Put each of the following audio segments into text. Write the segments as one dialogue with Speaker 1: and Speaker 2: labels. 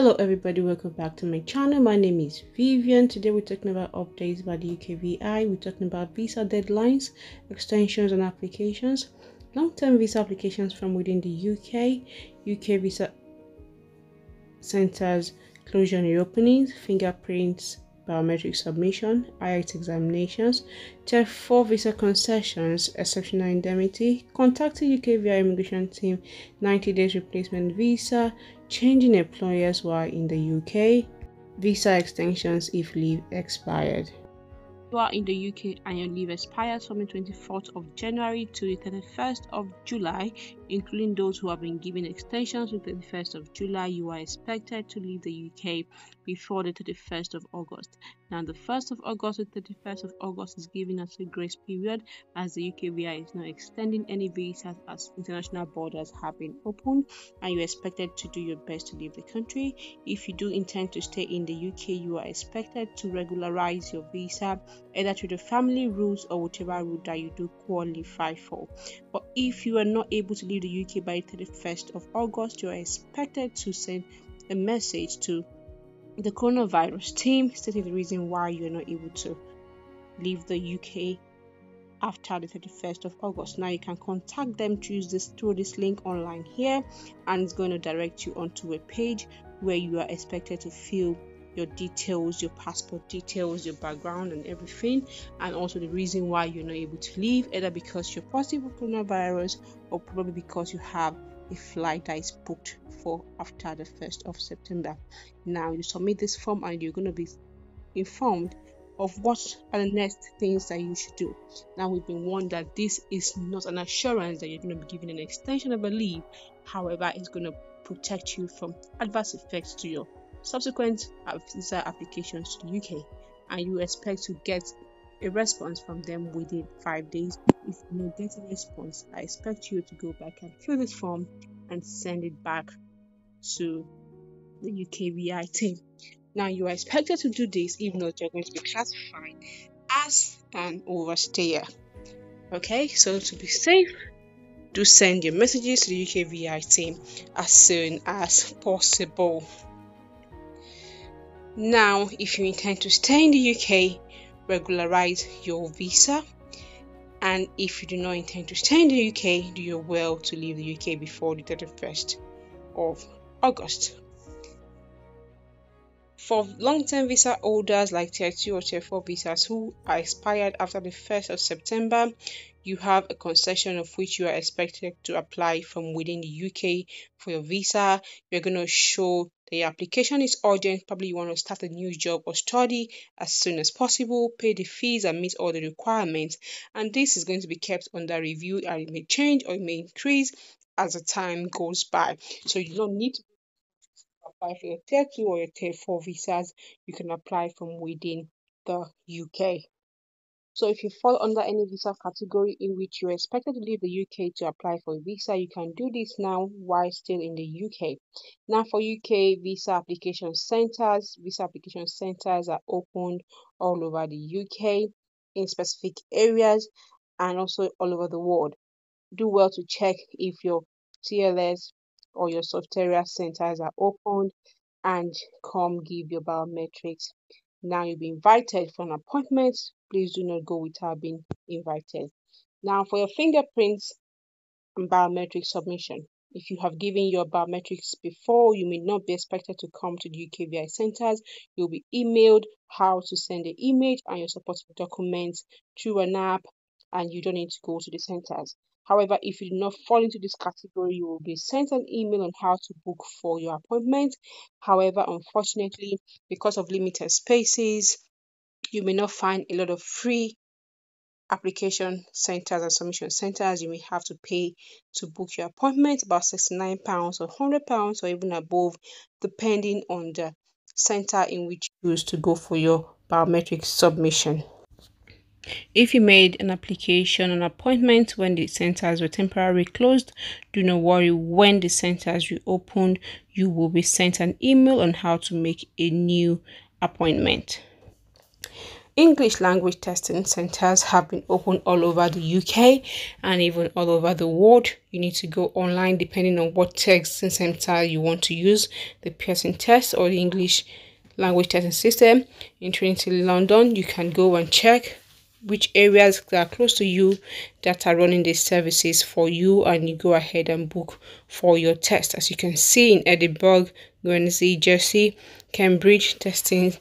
Speaker 1: Hello everybody, welcome back to my channel. My name is Vivian. Today we're talking about updates by the UKVI. We're talking about visa deadlines, extensions and applications, long-term visa applications from within the UK visa centers, closure and reopenings, fingerprints, biometric submission, IELTS examinations, Tier 4 visa concessions, exceptional indemnity, contacting UKVI immigration team, 90 days replacement visa, changing employers while in the UK, visa extensions if leave expired. You are in the UK and your leave expires from the 24th of January to the 31st of July, including those who have been given extensions to the 31st of July, you are expected to leave the UK before the 31st of August. Now, the 1st of August to 31st of August is given as a grace period, as the UKVI is not extending any visas as international borders have been opened, and you're expected to do your best to leave the country. If you do intend to stay in the UK, you are expected to regularize your visa either through the family route or whichever route that you do qualify for. But if you are not able to leave the UK by 31st of August, you are expected to send a message to the coronavirus team stating the reason why you are not able to leave the UK after the 31st of August. Now you can contact them through this link online here, and it's going to direct you onto a page where you are expected to fill your details, your passport details, your background and everything, and also the reason why you're not able to leave, either because you're positive for coronavirus or probably because you have a flight that is booked for after the 1st of September. Now you submit this form and you're going to be informed of what are the next things that you should do. Now, we've been warned that this is not an assurance that you're going to be given an extension of a leave. However, it's going to protect you from adverse effects to your subsequent visa applications to the UK, and you expect to get a response from them within 5 days. If you don't get a response, I expect you to go back and fill this form and send it back to the UKVI team. Now, you are expected to do this, if not, you're going to be classified as an overstayer. Okay, so to be safe, do send your messages to the UKVI team as soon as possible. Now, if you intend to stay in the UK, regularize your visa. And if you do not intend to stay in the UK, do your well to leave the UK before the 31st of August. For long-term visa holders like Tier 2 or Tier 4 visas who are expired after the 1st of September, you have a concession of which you are expected to apply from within the UK for your visa. You're going to show that your application is urgent. Probably you want to start a new job or study as soon as possible, pay the fees and meet all the requirements. And this is going to be kept under review, and it may change or it may increase as the time goes by. So you don't need to apply for your Tier 2 or your Tier 4 visas. You can apply from within the UK. So if you fall under any visa category in which you're expected to leave the UK to apply for a visa, you can do this now while still in the UK. Now, for UK visa application centers are opened all over the UK in specific areas and also all over the world. Do well to check if your TLS or your software centers are opened and come give your biometrics. Now you'll be invited for an appointment. Please do not go without being invited. Now, for your fingerprints and biometric submission, if you have given your biometrics before, you may not be expected to come to the UKVI centers. You'll be emailed how to send the image and your supporting documents through an app, and you don't need to go to the centers. However, if you do not fall into this category, you will be sent an email on how to book for your appointment. However, unfortunately, because of limited spaces, you may not find a lot of free application centers and submission centers. You may have to pay to book your appointment, about £69 or £100 or even above, depending on the center in which you choose to go for your biometric submission. If you made an application, an appointment when the centers were temporarily closed, do not worry. When the centers reopened, you will be sent an email on how to make a new appointment. English language testing centers have been opened all over the UK and even all over the world. You need to go online depending on what testing center you want to use, the Pearson test or the English language testing system. In Trinity, London, you can go and check which areas that are close to you that are running these services for you, and you go ahead and book for your test. As you can see, in Edinburgh, Guernsey, Jersey, Cambridge testing,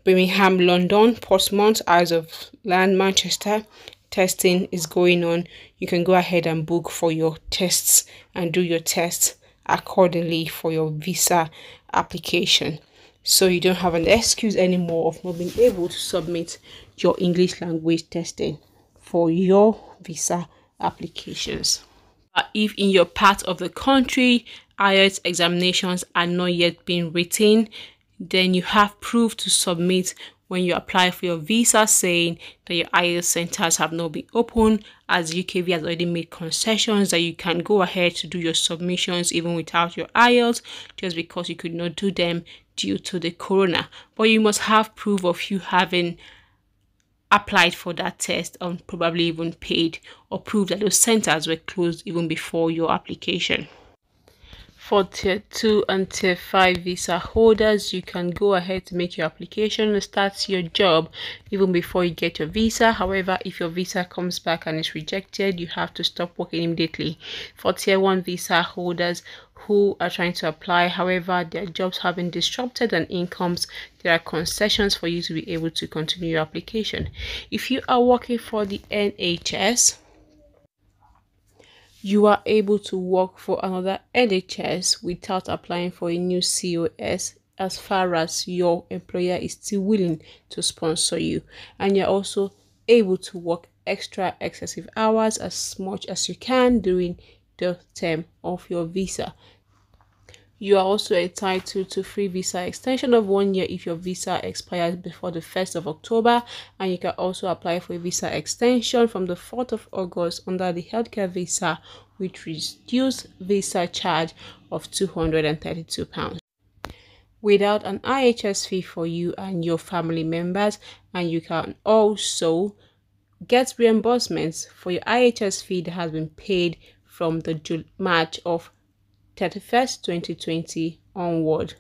Speaker 1: Birmingham, London, Portsmouth, Isles of Land, Manchester, testing is going on. You can go ahead and book for your tests and do your tests accordingly for your visa application, so you don't have an excuse anymore of not being able to submit your English language testing for your visa applications. If in your part of the country IELTS examinations are not yet being written, then you have proof to submit when you apply for your visa, saying that your IELTS centers have not been open, as UKV has already made concessions that you can go ahead to do your submissions even without your IELTS, just because you could not do them due to the corona. But you must have proof of you having applied for that test and probably even paid, or prove that those centers were closed even before your application. For Tier 2 and Tier 5 visa holders, you can go ahead to make your application and start your job even before you get your visa. However, if your visa comes back and is rejected, you have to stop working immediately. For Tier 1 visa holders who are trying to apply, however, their jobs have been disrupted and incomes, there are concessions for you to be able to continue your application. If you are working for the NHS, you are able to work for another NHS without applying for a new COS, as far as your employer is still willing to sponsor you, and you're also able to work extra excessive hours as much as you can during the term of your visa. You are also entitled to free visa extension of 1 year if your visa expires before the 1st of October, and you can also apply for a visa extension from the 4th of August under the healthcare visa with reduced visa charge of £232 without an IHS fee for you and your family members. And you can also get reimbursements for your IHS fee that has been paid from the March of 31st, 2020 onward.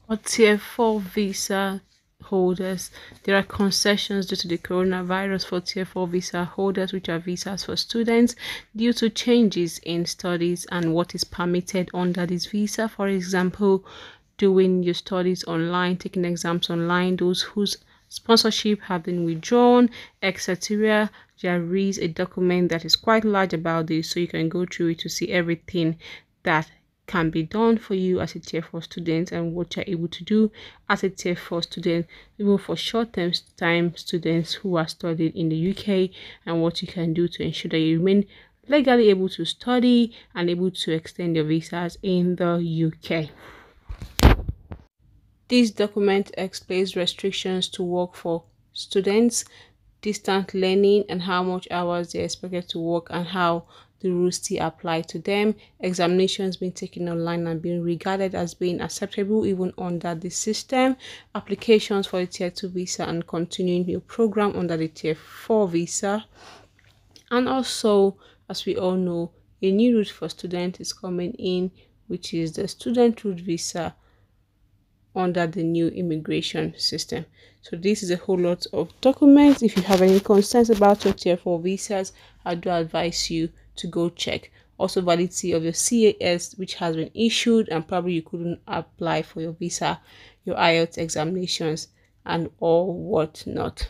Speaker 1: For Tier 4 visa holders, there are concessions due to the coronavirus for Tier 4 visa holders, which are visas for students, due to changes in studies and what is permitted under this visa. For example, doing your studies online, taking exams online, those whose sponsorship have been withdrawn, etc. There is a document that is quite large about this, so you can go through it to see everything that can be done for you as a Tier 4 student and what you're able to do as a Tier 4 student, even for short-term time students who are studying in the UK, and what you can do to ensure that you remain legally able to study and able to extend your visas in the UK. This document explains restrictions to work for students, distant learning, and how much hours they're expected to work, and how the rules still apply to them. Examinations being taken online and being regarded as being acceptable even under the system. Applications for the Tier 2 visa and continuing your program under the Tier 4 visa. And also, as we all know, a new route for students is coming in, which is the student route visa under the new immigration system. So this is a whole lot of documents. If you have any concerns about your Tier 4 visas, I do advise you to go check. Also, validity of your CAS, which has been issued, and probably you couldn't apply for your visa, your IELTS examinations, and all whatnot.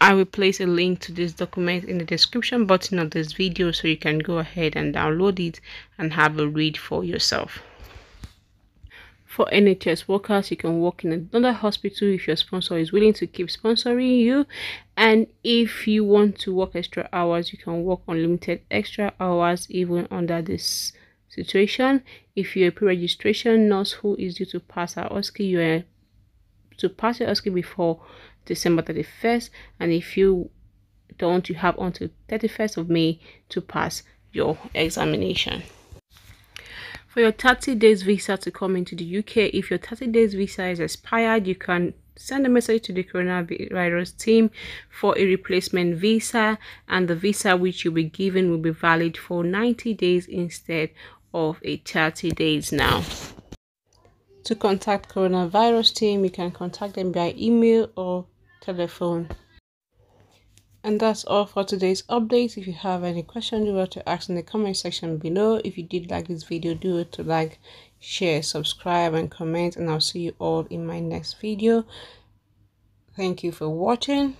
Speaker 1: I will place a link to this document in the description button of this video, so you can go ahead and download it and have a read for yourself. For NHS workers, you can work in another hospital if your sponsor is willing to keep sponsoring you. And if you want to work extra hours, you can work unlimited extra hours even under this situation. If you're a pre-registration nurse who is due to pass her OSCE, you are to pass your OSCE before December 31st. And if you don't, you have until 31st of May to pass your examination. For your 30 days visa to come into the UK, if your 30 days visa is expired, you can send a message to the coronavirus team for a replacement visa, and the visa which you'll be given will be valid for 90 days instead of a 30 days now. To contact coronavirus team, you can contact them by email or telephone. And that's all for today's update. If you have any questions, you want to ask in the comment section below. If you did like this video, do it to like, share, subscribe, and comment, and I'll see you all in my next video. Thank you for watching.